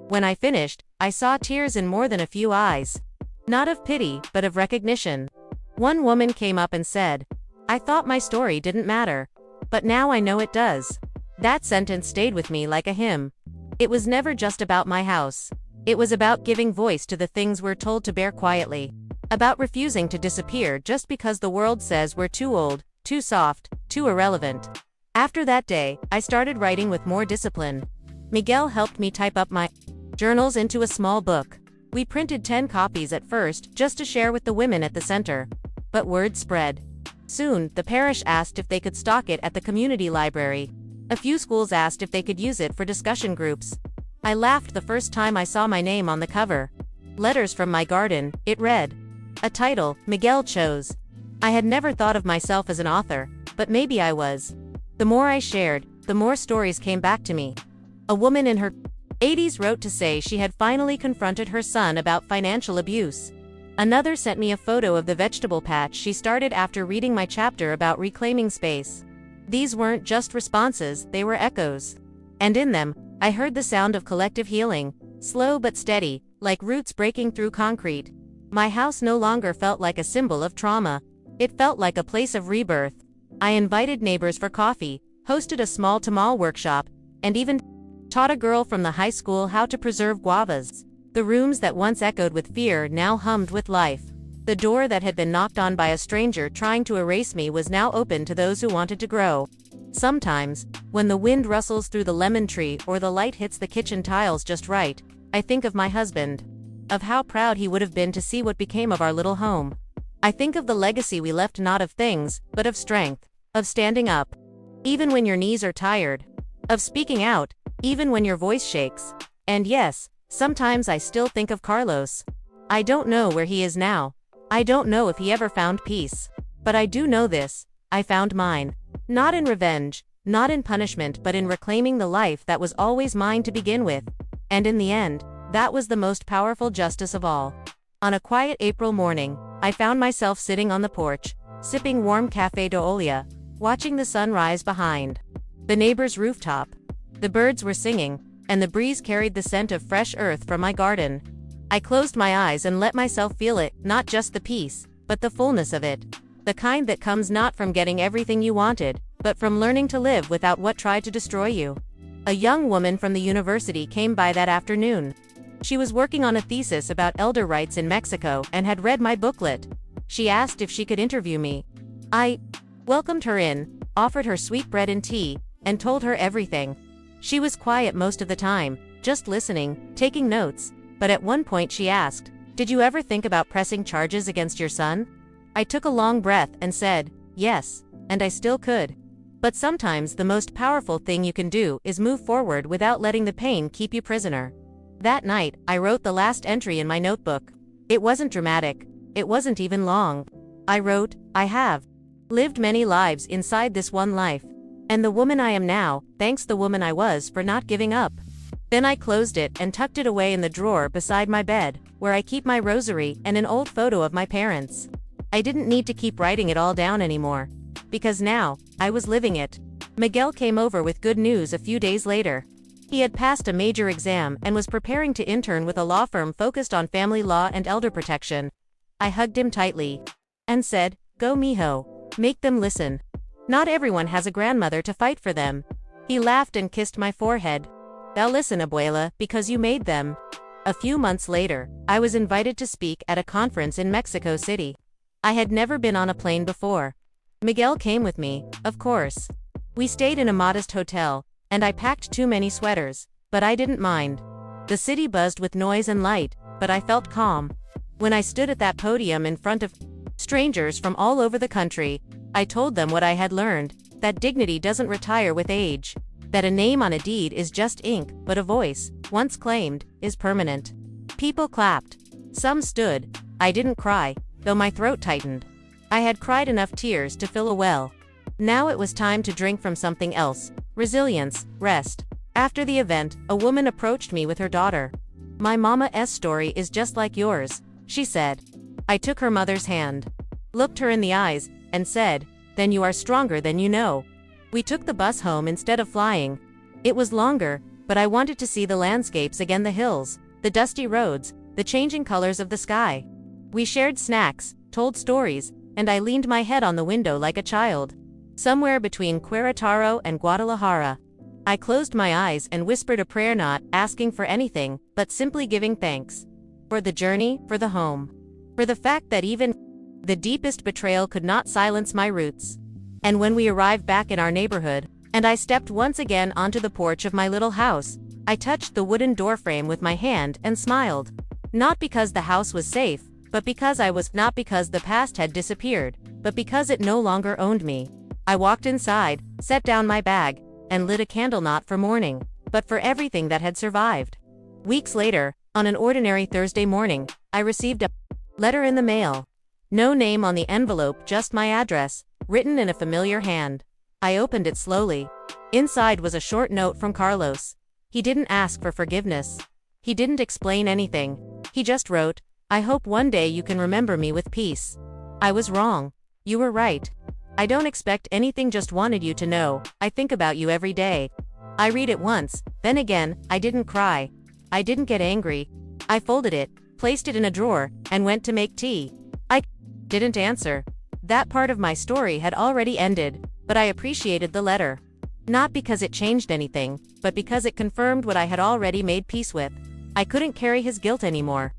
when I finished, I saw tears in more than a few eyes. Not of pity, but of recognition. One woman came up and said, "I thought my story didn't matter. But now I know it does." That sentence stayed with me like a hymn. It was never just about my house. It was about giving voice to the things we're told to bear quietly. About refusing to disappear just because the world says we're too old, too soft, too irrelevant. After that day, I started writing with more discipline. Miguel helped me type up my journals into a small book. We printed 10 copies at first, just to share with the women at the center. But word spread. Soon, the parish asked if they could stock it at the community library. A few schools asked if they could use it for discussion groups. I laughed the first time I saw my name on the cover. "Letters from My Garden," it read. A title Miguel chose. I had never thought of myself as an author, but maybe I was. The more I shared, the more stories came back to me. A woman in her 80s wrote to say she had finally confronted her son about financial abuse. Another sent me a photo of the vegetable patch she started after reading my chapter about reclaiming space. These weren't just responses, they were echoes. And in them, I heard the sound of collective healing, slow but steady, like roots breaking through concrete. My house no longer felt like a symbol of trauma. It felt like a place of rebirth. I invited neighbors for coffee, hosted a small tamal workshop, and even taught a girl from the high school how to preserve guavas. The rooms that once echoed with fear now hummed with life. The door that had been knocked on by a stranger trying to erase me was now open to those who wanted to grow. Sometimes, when the wind rustles through the lemon tree or the light hits the kitchen tiles just right, I think of my husband. Of how proud he would have been to see what became of our little home. I think of the legacy we left, not of things, but of strength. Of standing up, even when your knees are tired. Of speaking out, even when your voice shakes. And yes, sometimes I still think of Carlos. I don't know where he is now. I don't know if he ever found peace. But I do know this, I found mine. Not in revenge, not in punishment, but in reclaiming the life that was always mine to begin with. And in the end, that was the most powerful justice of all. On a quiet April morning, I found myself sitting on the porch, sipping warm café de olla, watching the sun rise behind the neighbor's rooftop. The birds were singing, and the breeze carried the scent of fresh earth from my garden. I closed my eyes and let myself feel it, not just the peace, but the fullness of it. The kind that comes not from getting everything you wanted, but from learning to live without what tried to destroy you. A young woman from the university came by that afternoon. She was working on a thesis about elder rights in Mexico and had read my booklet. She asked if she could interview me. I welcomed her in, offered her sweet bread and tea, and told her everything. She was quiet most of the time, just listening, taking notes. But at one point she asked, "Did you ever think about pressing charges against your son?" I took a long breath and said, "Yes, and I still could. But sometimes the most powerful thing you can do is move forward without letting the pain keep you prisoner. That night, I wrote the last entry in my notebook. It wasn't dramatic. It wasn't even long. I wrote, I have lived many lives inside this one life. And the woman I am now, thanks the woman I was for not giving up. Then I closed it and tucked it away in the drawer beside my bed, where I keep my rosary and an old photo of my parents. I didn't need to keep writing it all down anymore. Because now, I was living it. Miguel came over with good news a few days later. He had passed a major exam and was preparing to intern with a law firm focused on family law and elder protection. I hugged him tightly and said, "Go mijo. Make them listen. Not everyone has a grandmother to fight for them." He laughed and kissed my forehead. "They'll listen, abuela, because you made them." A few months later, I was invited to speak at a conference in Mexico City. I had never been on a plane before. Miguel came with me, of course. We stayed in a modest hotel, and I packed too many sweaters, but I didn't mind. The city buzzed with noise and light, but I felt calm. When I stood at that podium in front of strangers from all over the country, I told them what I had learned, that dignity doesn't retire with age, that a name on a deed is just ink, but a voice, once claimed, is permanent. People clapped. Some stood. I didn't cry, though my throat tightened. I had cried enough tears to fill a well. Now it was time to drink from something else. Resilience, rest. After the event, a woman approached me with her daughter. "My mama's story is just like yours," she said. I took her mother's hand, looked her in the eyes, and said, "Then you are stronger than you know." We took the bus home instead of flying. It was longer, but I wanted to see the landscapes again, the hills, the dusty roads, the changing colors of the sky. We shared snacks, told stories, and I leaned my head on the window like a child. Somewhere between Querétaro and Guadalajara, I closed my eyes and whispered a prayer, not asking for anything, but simply giving thanks. For the journey, for the home. For the fact that even the deepest betrayal could not silence my roots. And when we arrived back in our neighborhood, and I stepped once again onto the porch of my little house, I touched the wooden doorframe with my hand and smiled. Not because the house was safe, but because not because the past had disappeared, but because it no longer owned me. I walked inside, set down my bag, and lit a candle not for mourning, but for everything that had survived. Weeks later, on an ordinary Thursday morning, I received a letter in the mail. No name on the envelope, just my address, written in a familiar hand. I opened it slowly. Inside was a short note from Carlos. He didn't ask for forgiveness. He didn't explain anything. He just wrote, "I hope one day you can remember me with peace. I was wrong. You were right. I don't expect anything, just wanted you to know, I think about you every day." I read it once, then again. I didn't cry. I didn't get angry. I folded it, placed it in a drawer, and went to make tea. I didn't answer. That part of my story had already ended, but I appreciated the letter. Not because it changed anything, but because it confirmed what I had already made peace with. I couldn't carry his guilt anymore.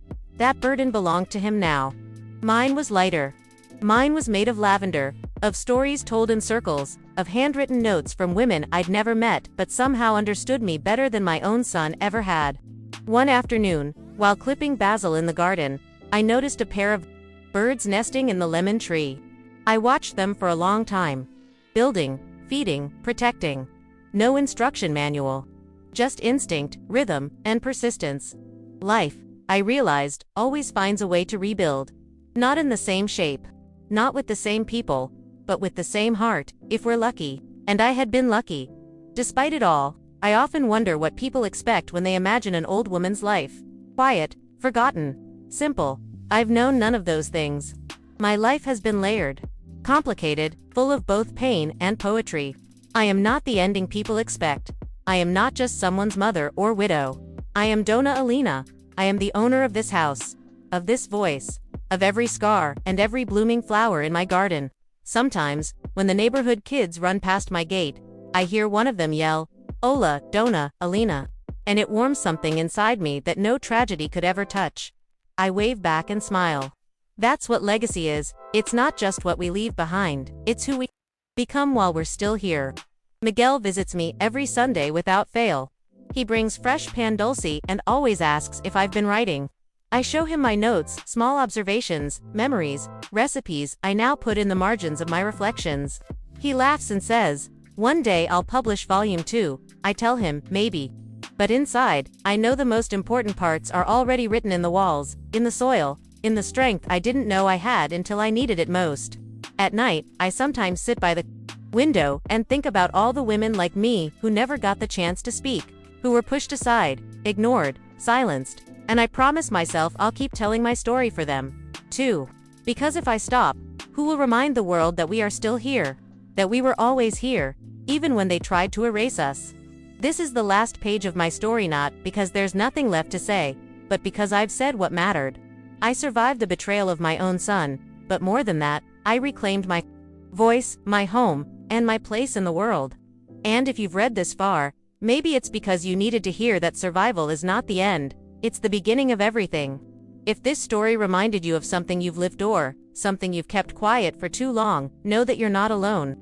That burden belonged to him now. Mine was lighter. Mine was made of lavender, of stories told in circles, of handwritten notes from women I'd never met but somehow understood me better than my own son ever had. One afternoon, while clipping basil in the garden, I noticed a pair of birds nesting in the lemon tree. I watched them for a long time. Building, feeding, protecting. No instruction manual. Just instinct, rhythm, and persistence. Life, I realized, always finds a way to rebuild. Not in the same shape. Not with the same people, but with the same heart, if we're lucky. And I had been lucky. Despite it all, I often wonder what people expect when they imagine an old woman's life. Quiet, forgotten, simple. I've known none of those things. My life has been layered, complicated, full of both pain and poetry. I am not the ending people expect. I am not just someone's mother or widow. I am Dona Alina. I am the owner of this house, of this voice, of every scar and every blooming flower in my garden. Sometimes, when the neighborhood kids run past my gate, I hear one of them yell, "Hola, Dona Alina," and it warms something inside me that no tragedy could ever touch. I wave back and smile. That's what legacy is. It's not just what we leave behind, it's who we become while we're still here. Miguel visits me every Sunday without fail. He brings fresh pan dulce and always asks if I've been writing. I show him my notes, small observations, memories, recipes I now put in the margins of my reflections. He laughs and says, One day I'll publish volume 2, I tell him, maybe. But inside, I know the most important parts are already written in the walls, in the soil, in the strength I didn't know I had until I needed it most. At night, I sometimes sit by the window and think about all the women like me who never got the chance to speak, who were pushed aside, ignored, silenced, and I promise myself I'll keep telling my story for them, too. Because if I stop, who will remind the world that we are still here, that we were always here, even when they tried to erase us? This is the last page of my story, not because there's nothing left to say, but because I've said what mattered. I survived the betrayal of my own son, but more than that, I reclaimed my voice, my home, and my place in the world. And if you've read this far, maybe it's because you needed to hear that survival is not the end, it's the beginning of everything. If this story reminded you of something you've lived or something you've kept quiet for too long, know that you're not alone.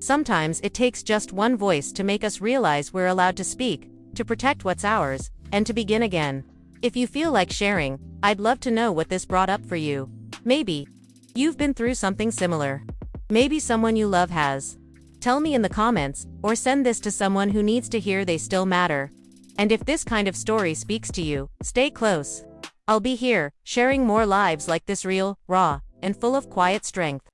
Sometimes it takes just one voice to make us realize we're allowed to speak, to protect what's ours, and to begin again. If you feel like sharing, I'd love to know what this brought up for you. Maybe you've been through something similar. Maybe someone you love has. Tell me in the comments, or send this to someone who needs to hear they still matter. And if this kind of story speaks to you, stay close. I'll be here, sharing more lives like this, real, raw, and full of quiet strength.